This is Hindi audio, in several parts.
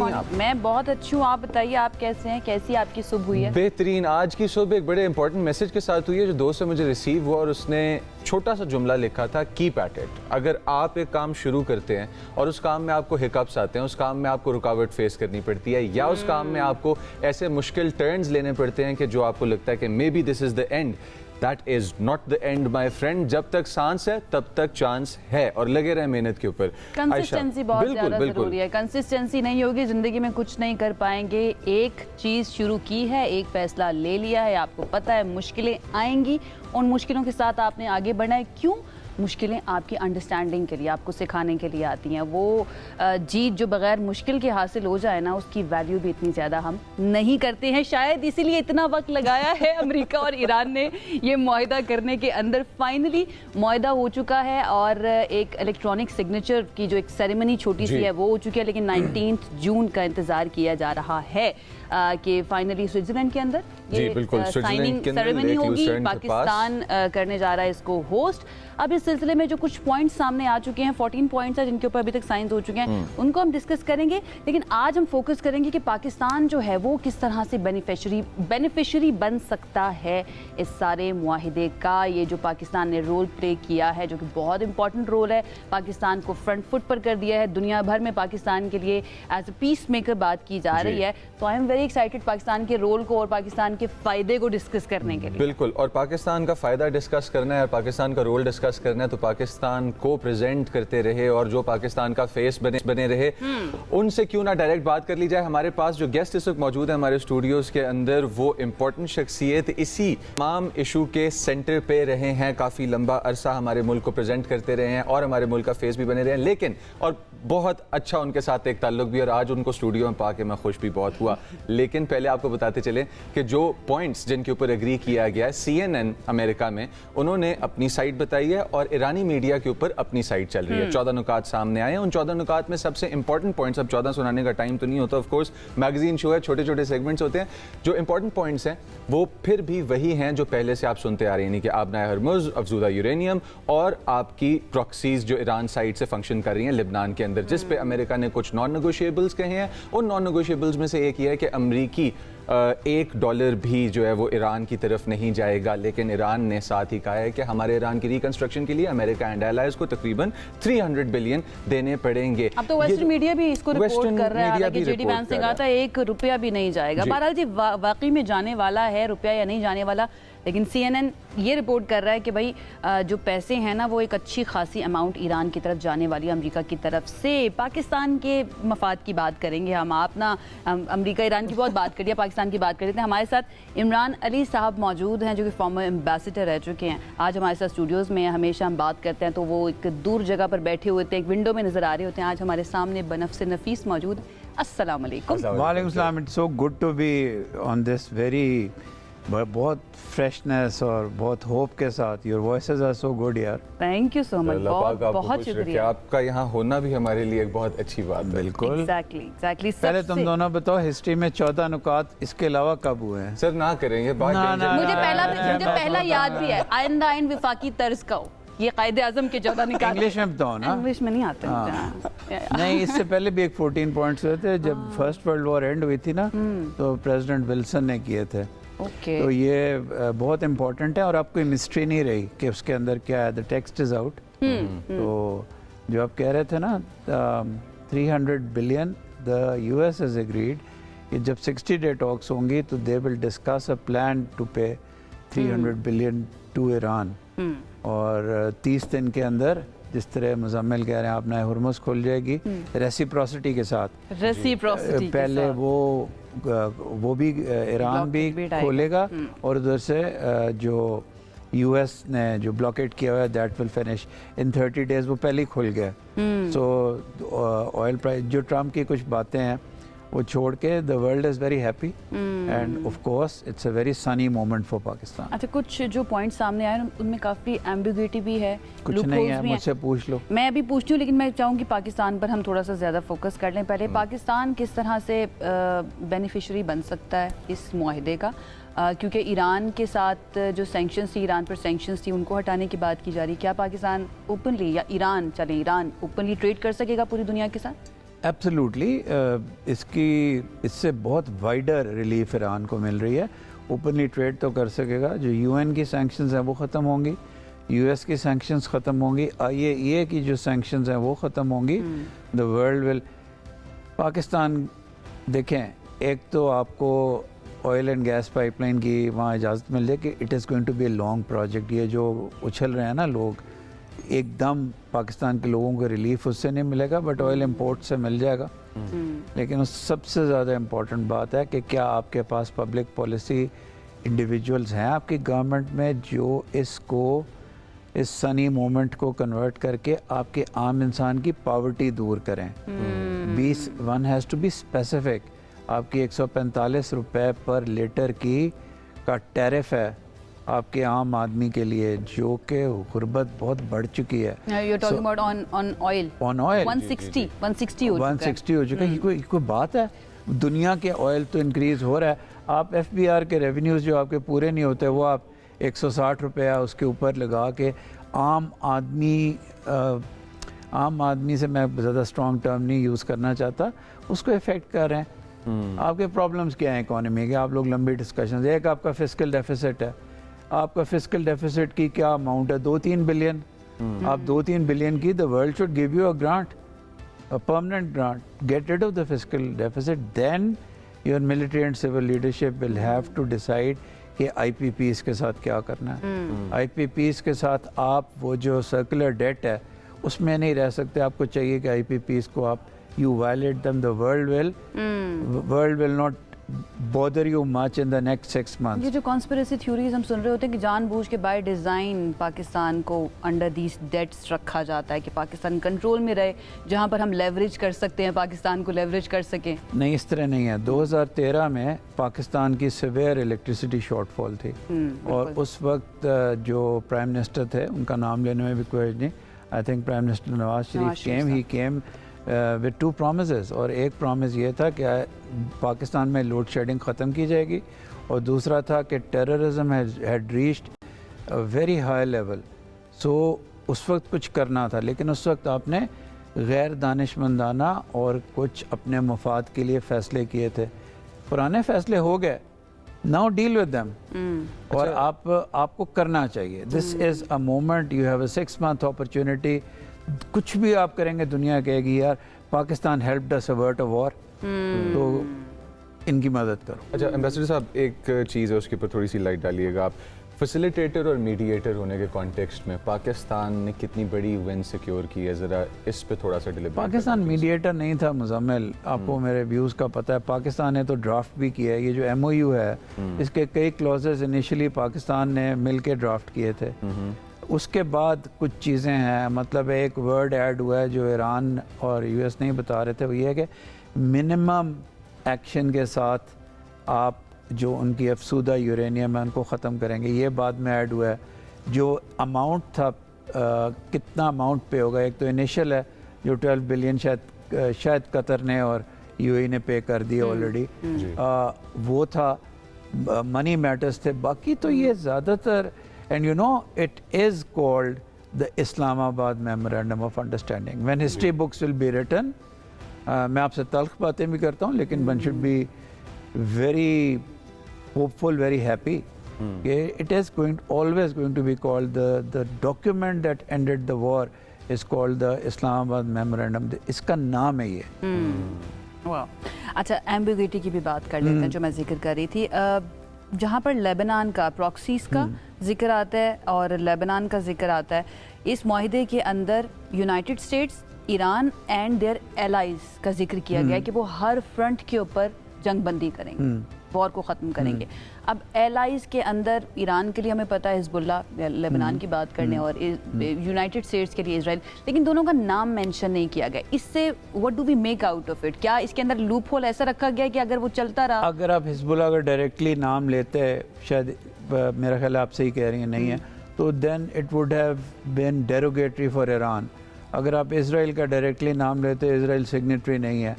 मैं बहुत अच्छी हूँ, आप बताइए आप कैसे हैं, कैसी आपकी सुबह हुई है? बेहतरीन। आज की सुबह एक बड़े इंपॉर्टेंट मैसेज के साथ हुई है जो दोस्त से मुझे रिसीव हुआ और उसने छोटा सा जुमला लिखा था, कीप एट इट। अगर आप एक काम शुरू करते हैं और उस काम में आपको हिकअप्स आते हैं, उस काम में आपको रुकावट फेस करनी पड़ती है या उस काम में आपको ऐसे मुश्किल टर्न्स लेने पड़ते हैं कि जो आपको लगता है कि may be this is the end, that is not the and my friend. जब तक सांस है तब तक चांस है और लगे रहे मेहनत के ऊपर। कंसिस्टेंसी बहुत ज्यादा जरूरी है। कंसिस्टेंसी नहीं होगी जिंदगी में कुछ नहीं कर पाएंगे। एक चीज शुरू की है, एक फैसला ले लिया है, आपको पता है मुश्किलें आएंगी, उन मुश्किलों के साथ आपने आगे बढ़ना है। क्यों? मुश्किलें आपकी अंडरस्टैंडिंग के लिए, आपको सिखाने के लिए आती हैं। वो जीत जो बगैर मुश्किल के हासिल हो जाए ना, उसकी वैल्यू भी इतनी ज़्यादा हम नहीं करते हैं। शायद इसीलिए इतना वक्त लगाया है अमेरिका और ईरान ने ये मुआहिदा करने के अंदर। फाइनली मुआहिदा हो चुका है और एक इलेक्ट्रॉनिक सिग्नेचर की जो एक सेरेमनी छोटी सी है वो हो चुकी है, लेकिन 19 जून का इंतज़ार किया जा रहा है कि फाइनली स्विट्जरलैंड के अंदर ये साइनिंग सेरेमनी होगी। पाकिस्तान करने जा रहा है इसको होस्ट। अब इस सिलसिले में जो कुछ पॉइंट्स सामने आ चुके हैं, 14 पॉइंट्स हैं जिनके ऊपर अभी तक साइंस हो चुके हैं, उनको हम डिस्कस करेंगे। लेकिन आज हम फोकस करेंगे कि पाकिस्तान जो है वो किस तरह से बेनिफिशरी बन सकता है इस सारे मुआहिदे का। ये जो पाकिस्तान ने रोल प्ले किया है, जो कि बहुत इंपॉर्टेंट रोल है, पाकिस्तान को फ्रंट फुट पर कर दिया है। दुनिया भर में पाकिस्तान के लिए एज ए पीस मेकर बात की जा रही है। तो I am very excited Pakistan के रोल को और पाकिस्तान के फायदे को डिस्कस करने के लिए। बिल्कुल, और पाकिस्तान का फायदा डिस्कस करना है और पाकिस्तान का रोल डिस्कस करना है तो पाकिस्तान को प्रेजेंट करते रहे और जो पाकिस्तान का फेस बने रहे, उनसे क्यों ना डायरेक्ट बात कर ली जाए। हमारे पास जो गेस्ट इस वक्त मौजूद है हमारे स्टूडियोज के अंदर, वो इंपॉर्टेंट शख्सियत इसी तमाम इशू के सेंटर पे रहे हैं, काफ़ी लंबा अरसा हमारे मुल्क को प्रेजेंट करते रहे हैं और हमारे मुल्क का फेस भी बने रहे हैं। लेकिन और बहुत अच्छा उनके साथ एक ताल्लुक भी, और आज उनको स्टूडियो में पाके मैं खुश भी बहुत हुआ। लेकिन पहले आपको बताते चले कि जो पॉइंट्स जिनके ऊपर एग्री किया गया है, CNN अमेरिका में उन्होंने अपनी साइड बताई है और ईरानी मीडिया के ऊपर अपनी साइड चल रही है। 14 नुकात सामने आए हैं। उन 14 नुकात में सबसे इंपॉर्टेंट पॉइंट्स, अब 14 सुनाने का टाइम तो नहीं होता, ऑफ कोर्स मैगजीन शो है, छोटे छोटे सेगमेंट्स होते हैं। जो इंपॉर्टेंट पॉइंट्स हैं वो फिर भी वही हैं जो पहले से आप सुनते आ रहे हैं, कि आबनाए हरमुज, अफजूदा यूरेनियम और आपकी प्रॉक्सीज जो ईरान साइड से फंक्शन कर रही हैं लिबनान के अंदर, जिस पे अमेरिका ने कुछ नॉन नेगोशिएबल्स कहे हैं। उन नॉन नेगोशिएबल्स में से एक ये है कि अमरीकी $1 भी जो है वो ईरान की तरफ नहीं जाएगा। लेकिन ईरान ने साथ ही कहा है कि हमारे ईरान की रिकंस्ट्रक्शन के लिए अमेरिका एंड एलाइज को तकरीबन 300 बिलियन देने पड़ेंगे। अब तो वेस्टर्न मीडिया भी इसको रिपोर्ट कर रहा है कि जेडी वैंस ने कहा था $1 भी नहीं जाएगा। बहरहाल जी वाकई में जाने वाला है रुपया या नहीं जाने वाला, लेकिन CNN ये रिपोर्ट कर रहा है कि भाई जो पैसे हैं ना वो एक अच्छी खासी अमाउंट ईरान की तरफ जाने वाली है अमेरिका की तरफ से। पाकिस्तान के मफाद की बात करेंगे हम, आप ना अमेरिका ईरान की बहुत बात करिए, पाकिस्तान की बात कर लेते हैं। हमारे साथ इमरान अली साहब मौजूद हैं जो कि फॉर्मर एम्बेसडर रह चुके हैं। आज हमारे साथ स्टूडियोज़ में हमेशा हम बात करते हैं तो वो एक दूर जगह पर बैठे हुए थे, एक विंडो में नज़र आ रहे होते हैं। आज हमारे सामने बनफ्स नफीस मौजूद है। अस्सलाम वालेकुम। वालेकुम सलाम। It's so good to be on this very बहुत फ्रेशनेस और बहुत होप के साथ। Your voices are so good यार। थैंक यू सो मच, बहुत शुक्रिया। आपका यहाँ होना भी हमारे लिए एक बहुत अच्छी बात है। बिल्कुल, एग्जैक्टली। पहले तुम दोनों बताओ हिस्ट्री में 14 नुकात इसके अलावा कब हुए हैं? सर ना करेंगे बात। मुझे पहला याद भी है, आइंदा आइन विफाकी तर्ज का ये कायदे आजम के 14 निकाल। इंग्लिश में बताओ ना। इंग्लिश में नहीं आते। नहीं, इससे पहले भी एक 14 पॉइंट्स हुए थे जब फर्स्ट वर्ल्ड वॉर एंड हुई थी ना, तो प्रेसिडेंट विल्सन ने किए थे। तो ये बहुत इम्पोर्टेंट है और आपको मिस्ट्री नहीं रही कि उसके अंदर क्या है। The text is out. तो जो आप कह रहे थे ना 300 billion, the US has agreed कि जब 60-day टॉक्स होंगी तो they will discuss a plan to pay 300 billion to Iran. और 30 दिन के अंदर, जिस तरह मुजम्मिल कह रहे हैं, आपने हुर्मुज़ खुल जाएगी रेसिप्रोसिटी के साथ। रेसिप्रोसिटी पहले वो भी ईरान भी खोलेगा और उधर से जो US ने जो ब्लॉकेट किया हुआ है that will finish in 30 days। वो पहले ही खुल गया। सो ऑयल प्राइस, जो ट्रम्प की कुछ बातें हैं वो छोड़ के the world is very happy end of course it's a very Sunny moment for Pakistan. अच्छा, कुछ जो पॉइंट सामने आए उनमें काफ़ी एम्बिग्युइटी भी है, कुछ नहीं है, मुझसे पूछ लो। मैं अभी पूछती हूँ, लेकिन मैं चाहूँगी पाकिस्तान पर हम थोड़ा सा ज़्यादा फोकस कर लें। पहले पाकिस्तान किस तरह से बेनिफिशरी बन सकता है इस मुआहिदे का, क्योंकि ईरान के साथ जो सैंक्शंस थी, ईरान पर सैंक्शंस थी, उनको हटाने की बात की जा रही। क्या पाकिस्तान ओपनली या ईरान ओपनली ट्रेड कर सकेगा पूरी दुनिया के साथ? एब्सोल्युटली इससे बहुत वाइडर रिलीफ ईरान को मिल रही है। ओपनली ट्रेड तो कर सकेगा, जो यूएन की सैंक्शंस हैं वो ख़त्म होंगी, यूएस की सैंक्शंस ख़त्म होंगी, आईएईए की जो सैंक्शंस हैं वो ख़त्म होंगी। द वर्ल्ड विल, पाकिस्तान देखें, एक तो आपको ऑयल एंड गैस पाइपलाइन की वहाँ इजाज़त मिल जाए कि it is going to be a long project. ये जो उछल रहे हैं ना लोग, एकदम पाकिस्तान के लोगों को रिलीफ उससे नहीं मिलेगा, बट ऑयल इंपोर्ट से मिल जाएगा। लेकिन उस सबसे ज़्यादा इम्पोर्टेंट बात है कि क्या आपके पास पब्लिक पॉलिसी इंडिविजुअल्स हैं आपकी गवर्नमेंट में जो इसको, इस सनी मोमेंट को कन्वर्ट करके आपके आम इंसान की पॉवर्टी दूर करें। 1 हैज़ टू बी स्पेसिफिक। आपकी 145 रुपए पर लीटर का टैरिफ है आपके आम आदमी के लिए, जो कि गुर्बत बहुत बढ़ चुकी है। You're talking about on oil. On oil 160 हो चुका है। कोई बात है? दुनिया के ऑयल तो इंक्रीज हो रहा है। आप FBR के रेवेन्यूज जो आपके पूरे नहीं होते वो आप 160 रुपया उसके ऊपर लगा के आम आदमी से, मैं ज़्यादा स्ट्रॉन्ग टर्म नहीं यूज़ करना चाहता, उसको इफेक्ट कर रहे हैं। आपके प्रॉब्लम्स क्या हैं इकोनॉमी के? आप लोग लंबी डिस्कशन, एक आपका फिस्कल डेफिसिट है। आपका फिस्कल डेफिसिट की क्या अमाउंट है? 2-3 बिलियन। आप 2-3 बिलियन की, the world should give you a grant, a permanent grant, get rid of the fiscal deficit, then your military and civil leadership will have to decide कि IPPs के साथ क्या करना है। IPPs के साथ आप वो जो सर्कुलर डेट है उसमें नहीं रह सकते। आपको चाहिए कि IPPs को आप, you violate them, the world will not bother you much in the next 6 months. ये जो कॉन्स्पिरेसी थ्योरीज हम सुन रहे होते हैं कि जानबूझ के बाय डिज़ाइन पाकिस्तान को अंडर दीज डेट्स रखा जाता है कि पाकिस्तान कंट्रोल में रहे, जहां पर हम लेवरेज कर सकते हैं, पाकिस्तान को लेवरेज कर सकें। नहीं, इस तरह नहीं है। 2013 में पाकिस्तान की सिवियर इलेक्ट्रिसिटी शॉर्टफॉल थी और उस वक्त जो प्राइम मिनिस्टर थे, उनका नाम लेने में भी कोई नहीं, I think prime minister Nawaz Sharif came with 2 promises, और एक प्रॉमिस ये था कि पाकिस्तान में लोड शेडिंग ख़त्म की जाएगी, और दूसरा था कि terrorism had reached a very high level. So उस वक्त कुछ करना था, लेकिन उस वक्त आपने गैर दानिशमंदाना और कुछ अपने मफाद के लिए फ़ैसले किए थे। पुराने फ़ैसले हो गए, नाउ डील विद देम। और आपको करना चाहिए। This is a moment, you have a 6 month opportunity. कुछ भी आप करेंगे दुनिया कहेगी यार Pakistan helped us avert a war, तो इनकी मदद करो। अच्छा एम्बेसडर साहब, एक चीज़ है उसके ऊपर थोड़ी सी लाइट डालिएगा आप। फैसिलिटेटर और मीडिएटर होने के कॉन्टेक्स्ट में पाकिस्तान ने कितनी बड़ी विन सिक्योर की है, ज़रा इस पे थोड़ा सा डिलीवर। पाकिस्तान मीडिएटर नहीं था मुजम्मिल, आपको मेरे व्यूज़ का पता है। पाकिस्तान ने तो ड्राफ्ट भी किया है। ये जो MOU है, इसके कई क्लॉजेस इनिशियली पाकिस्तान ने मिल के ड्राफ्ट किए थे। उसके बाद कुछ चीज़ें हैं, मतलब एक वर्ड ऐड हुआ है जो ईरान और US नहीं बता रहे थे, वो ये है कि मिनिमम एक्शन के साथ आप जो उनकी अफसूदा यूरेनियम है उनको ख़त्म करेंगे। ये बाद में ऐड हुआ है। जो अमाउंट था, कितना अमाउंट पे होगा, एक तो इनिशियल है जो 12 बिलियन शायद कतर ने और UAE ने पे कर दिया ऑलरेडी, वो था। मनी मैटर्स थे। बाकी तो ये ज़्यादातर, and you know it is called the Islamabad Memorandum of Understanding. When history books will be written, मैं आपसे तल्ख बातें भी करता हूँ, लेकिन one should be very hopeful, very happy. It is always going to be called the document that ended the war is called the Islamabad Memorandum. इसका नाम है ये। अच्छा, एम्बिग्यूटी की भी बात कर लेते हैं जो मैं जिक्र कर रही थी। जहाँ पर लेबनान का प्रॉक्सीज का जिक्र आता है और लेबनान का जिक्र आता है, इस माहिदे के अंदर United States, Iran and their allies का जिक्र किया गया है कि वो हर फ्रंट के ऊपर जंग बंदी करेंगे, वॉर को ख़त्म करेंगे। अब एलाइज के अंदर ईरान के लिए हमें पता है हिजबुल्ला, लेबनान की बात करने, और यूनाइटेड स्टेट्स के लिए इजराइल, लेकिन दोनों का नाम मेंशन नहीं किया गया। इससे what do we make out of it? क्या इसके अंदर लूप होल ऐसा रखा गया कि अगर वो चलता रहा, अगर आप हिजबुल्ला का डायरेक्टली नाम लेते हैं, शायद मेरा ख्याल आप सही कह रही हैं, नहीं है, तो then it would have been derogatory for Iran. अगर आप इसराइल का डायरेक्टली नाम लेते हैं, इसराइल सिग्नेटरी नहीं है।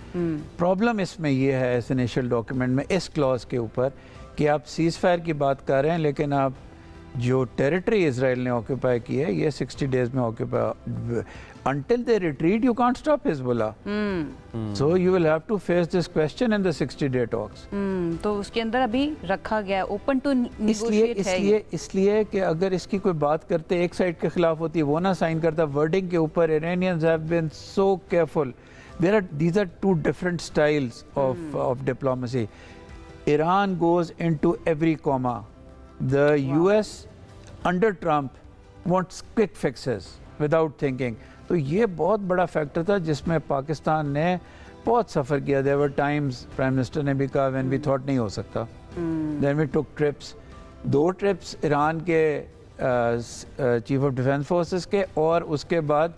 प्रॉब्लम इसमें यह है, इस इनिशियल डॉक्यूमेंट में, इस क्लॉज के ऊपर, कि आप सीज़ फायर की बात कर रहे हैं, लेकिन आप जो टेरिटरी इसराइल ने ऑक्यूपाई की है ये 60 डेज में occupy until they retreat you can't stop Hezbollah. So you will have to face this question in the 60-day talks. तो उसके अंदर अभी रखा गया ओपन टू नेगोशिएट है इसलिए कि अगर इसकी कोई बात करते एक साइड के खिलाफ होती वो ना साइन करता वर्डिंग के ऊपर Iranians have been so careful. These are two different styles of diplomacy. Iran goes into every comma. The US under Trump wants quick fixes without thinking. तो ये बहुत बड़ा फैक्टर था जिसमें पाकिस्तान ने बहुत सफ़र किया. There were times prime minister ने भी कहा व्हेन वी थॉट नहीं हो सकता. Then we took trips. 2 trips Iran के चीफ ऑफ डिफेंस फोर्सेस के और उसके बाद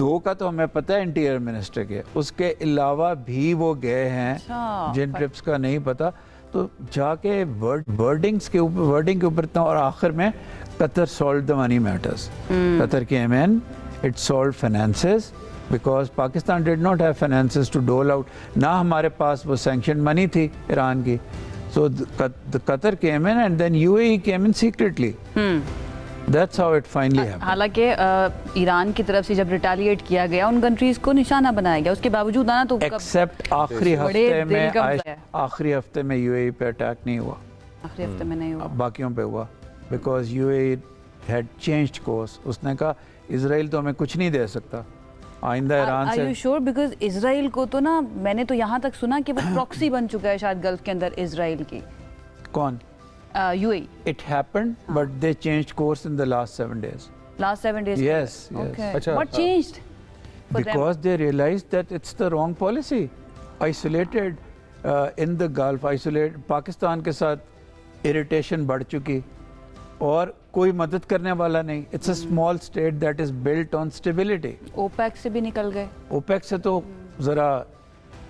2 का तो हमें पता है इंटीरियर मिनिस्टर के. उसके अलावा भी वो गए हैं जिन ट्रिप्स का नहीं पता. तो जाके वर्डिंग के ऊपर था. और आखिर में Qatar solve the money matters. Qatar के MN it solved finances because Pakistan did not have finances to dole out. ना हमारे पास वो sanctioned money थी ईरान की. So the Qatar came in and then UAE came in secretly. That's how it finally happened. हालांकि ईरान की तरफ से जब रिटेलिएट किया गया उन कंट्रीज को निशाना बनाया गया. उसके बावजूद आना तो एक्सेप्ट आखिरी हफ्ते में UAE पे अटैक नहीं हुआ. आखिरी हफ्ते में नहीं हुआ, बाकियों पे हुआ because UAE had changed course. उसने कहा इजराइल तो हमें कुछ नहीं दे सकता. आइंदा ईरान से. Are you sure? Because Israel को तो ना मैंने तो यहाँ तक सुना कि वो प्रॉक्सी बन चुका है शायद गल्फ के अंदर इजराइल की. कौन? UAE. It happened, but they changed course in the last 7 days. Last 7 days. Yes. Okay. अच्छा, What changed? Because they realized that it's the wrong policy. Isolated in the Gulf, isolated. Pakistan के साथ irritation बढ़ चुकी और कोई मदद करने वाला नहीं. It's a small state that is built on stability. OPEC से भी निकल गए. ओपेक से तो जरा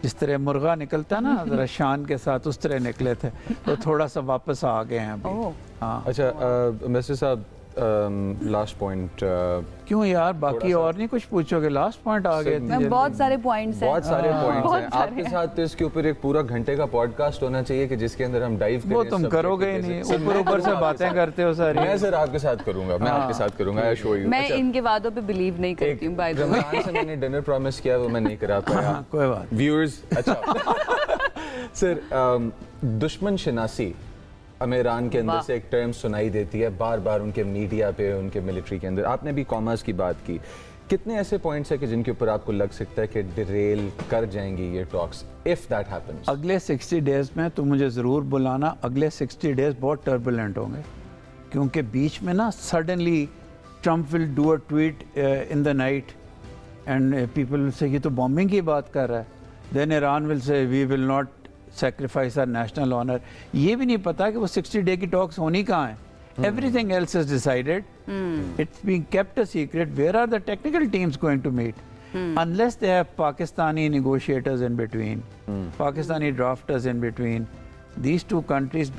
जिस तरह मुर्गा निकलता ना जरा शान के साथ उस तरह निकले थे. तो थोड़ा सा वापस आ गए हैं अभी. हाँ. अच्छा मिस्टर साहब लास्ट पॉइंट. क्यों यार बाकी और नहीं कुछ पूछोगे? लास्ट पॉइंट आ गए. बहुत सारे पॉइंट्स हैं. बहुत सारे पॉइंट्स हैं आपके साथ. तो इसके ऊपर एक पूरा घंटे का पॉडकास्ट होना चाहिए कि जिसके अंदर हम डाइव करें. वो तुम करोगे ही नहीं. ऊपर से बातें करते हो सारी. मैं सर आपके साथ करूंगा. मैं आपके साथ करूंगा. I show you. मैं इनके वादों पे बिलीव नहीं करती हूं. बाय द वे से मैंने डिनर प्रॉमिस किया वो मैं नहीं करा पाया. कोई बात. व्यूअर्स. अच्छा सर दुश्मन शिनासी हमें ईरान के अंदर से एक टर्म सुनाई देती है बार बार उनके मीडिया पे उनके मिलिट्री के अंदर. आपने भी कॉमर्स की बात की. कितने ऐसे पॉइंट्स है कि जिनके ऊपर आपको लग सकता है कि डिरेल कर जाएंगी ये टॉक्स इफ दैट हैपेंस? अगले 60 डेज में तो मुझे ज़रूर बुलाना. अगले 60 डेज बहुत टर्बुलेंट होंगे क्योंकि बीच में ना suddenly Trump will do a tweet in the night and people will say ये तो बॉम्बिंग की बात कर रहा है. Then Iran will say we will not sacrifice our national honor. ये भी नहीं पता कि वो 60 डे की टॉक्स होनी कहाँ है. Everything else is decided. It's being kept a secret. Where are the technical teams going to meet? Unless they have Pakistani negotiators in between, Pakistani drafters in between. These two countries,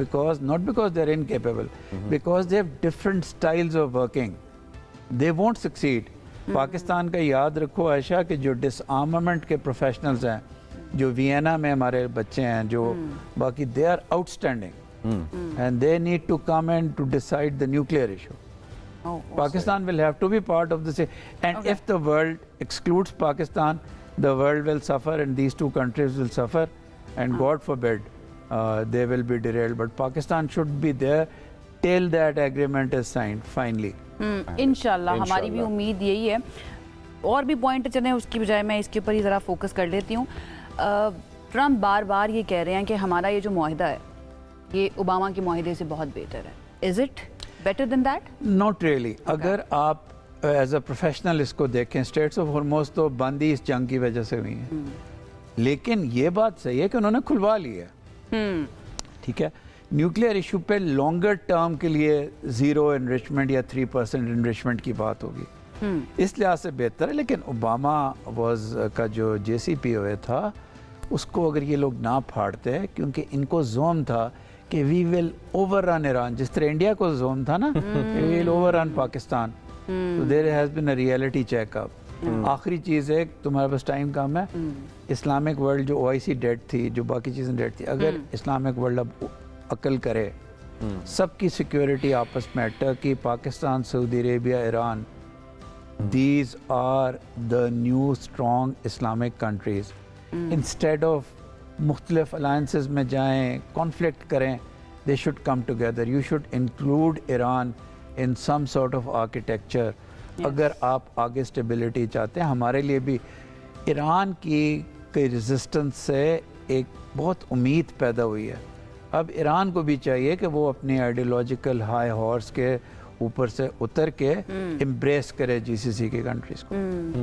not because they're incapable, because they have different styles of working. They won't succeed. Pakistan का याद रखो आयशा कि जो डिसआर्मामेंट के प्रोफेशनल्स हैं जो वियना में हमारे बच्चे हैं जो बाकी they are outstanding and they need to come and to decide the nuclear issue. Pakistan will have to be part of this and if the world excludes Pakistan the world will suffer and these two countries will suffer and God forbid they will be derailed. But Pakistan should be there till that agreement is signed finally. इंशाल्लाह हमारी भी उम्मीद यही है. और भी पॉइंट चले उसकी बजाय मैं इसके ऊपर ही ज़रा फोकस कर लेती हूँ. ट्रम्प बार बार ये कह रहे हैं कि हमारा ये जो मुआहिदा है ये ओबामा के मुआहिदे से बहुत बेहतर है. Is it better than that? Not really. अगर आप एज अ प्रोफेशनल इसको देखें स्टेट्स ऑफ हॉर्मोज तो बंद ही इस जंग की वजह से हुई है. लेकिन ये बात सही है कि उन्होंने खुलवा ली है. ठीक है. न्यूक्लियर इशू पे लॉन्गर टर्म के लिए 0 एनरिचमेंट या 3% एनरिचमेंट की बात होगी. इस लिहाज से बेहतर है. लेकिन ओबामा का जो JCPOA था उसको अगर ये लोग ना फाड़ते क्योंकि इनको जोन था कि we will overrun Iran जिस तरह इंडिया को जोन था ना we will overrun Pakistan. तो there has been a reality checkup. आखिरी चीज़ है तुम्हारे पास टाइम कम है. इस्लामिक वर्ल्ड जो OIC डेट थी जो बाकी चीज़ें डेट थी अगर इस्लामिक वर्ल्ड अब अकल करे सबकी सिक्योरिटी आपस में, Turkey, Pakistan, Saudi Arabia, Iran, these are the new strong Islamic countries. Instead of मुख्तलिफ alliances में जाएं, conflict करें, they should come together. You should include Iran in some sort of architecture. अगर आप आगे stability चाहते हैं, हमारे लिए भी ईरान की रेजिस्टेंस से एक बहुत उम्मीद पैदा हुई है. अब ईरान को भी चाहिए कि वो अपनी आइडियोलॉजिकल हाई हॉर्स के ऊपर से उतर के एम्ब्रेस करे जीसीसी की कंट्रीज को.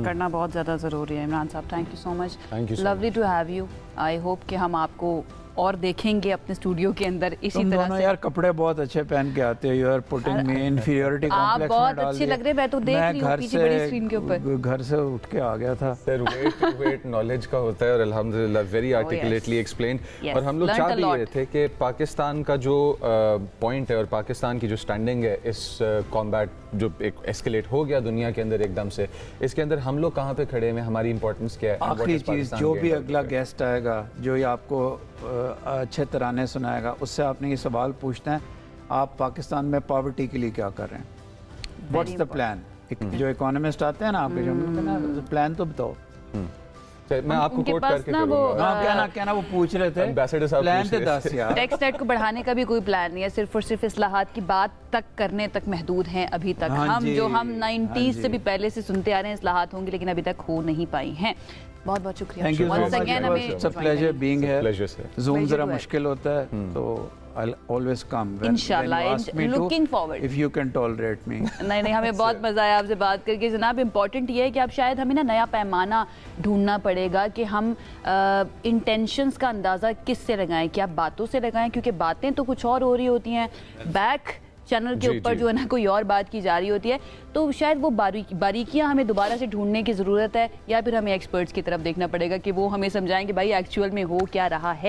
करना बहुत ज़्यादा ज़रूरी है. इमरान साहब, thank you so much. Thank you so lovely to have you. I hope कि हम आपको और देखेंगे अपने स्टूडियो के अंदर इसी तुम तरह दोनों से. यार कपड़े बहुत अच्छे पहन के आते हो. You are putting me inferiority आप कॉम्प्लेक्स बहुत में डाल अच्छे दिया. लग रहे हैं. मैं तो देख रही हूँ पीछे बड़ी स्क्रीन के ऊपर. घर से उठ के आ गया था. सर वेट नॉलेज का होता है और अल्हम्दुलिल्लाह वेरी आर्टिकुलेटली एक्सप्लेन. और हम लोग चाह भी रहे थे कि पाकिस्तान का जो पॉइंट है और पाकिस्तान की जो स्टैंडिंग है इस कॉम्बैट जो एक एस्केलेट हो गया दुनिया के अंदर एकदम से, इसके अंदर हम लोग कहाँ पे खड़े हैं, हमारी इंपॉर्टेंस क्या है. आखिरी चीज़, जो भी अगला गेस्ट आएगा जो ये आपको अच्छे तराने सुनाएगा, उससे आपने ये सवाल पूछना है, आप पाकिस्तान में पॉवर्टी के लिए क्या कर रहे हैं. What's the plan. जो इकोनॉमिस्ट आते हैं ना आपके, जो प्लान तो बताओ. मैं आपको कोट करके करूंगा. कहना वो पूछ रहे थे एम्बेसडर साहब प्लान पूछ तो रहे दस थे. यार. टैक्स रेट को बढ़ाने का भी कोई प्लान नहीं है. सिर्फ और सिर्फ इस्लाहात की बात तक करने तक महदूद हैं अभी तक. हाँ हम जी, जो हम हाँ 90s से जी. भी पहले से सुनते आ रहे हैं इस्लाहात होंगे, लेकिन अभी तक हो नहीं पाई हैं. बहुत बहुत शुक्रिया. Thank you so Once much. again हमें it's a pleasure being here. Pleasure sir. Zoom Pleasure जरा to have. मुश्किल होता है, तो I'll always come when Inshallah, you ask me to, looking forward. if you can tolerate me. नहीं, हमें बहुत मज़ा आया आपसे बात करके. जनाब, इम्पॉर्टेंट ये है कि अब शायद हमें ना नया पैमाना ढूंढना पड़ेगा कि हम इंटेंशंस का अंदाज़ा किस से लगाएं. क्या बातों से लगाएं, क्योंकि बातें तो कुछ और हो रही होती हैं, बैक चैनल के जी, ऊपर जी. जो है ना कोई और बात की जा रही होती है. तो शायद वो बारीकियां हमें दोबारा से ढूंढने की ज़रूरत है, या फिर हमें एक्सपर्ट्स की तरफ देखना पड़ेगा कि वो हमें समझाएं कि भाई एक्चुअल में हो क्या रहा है.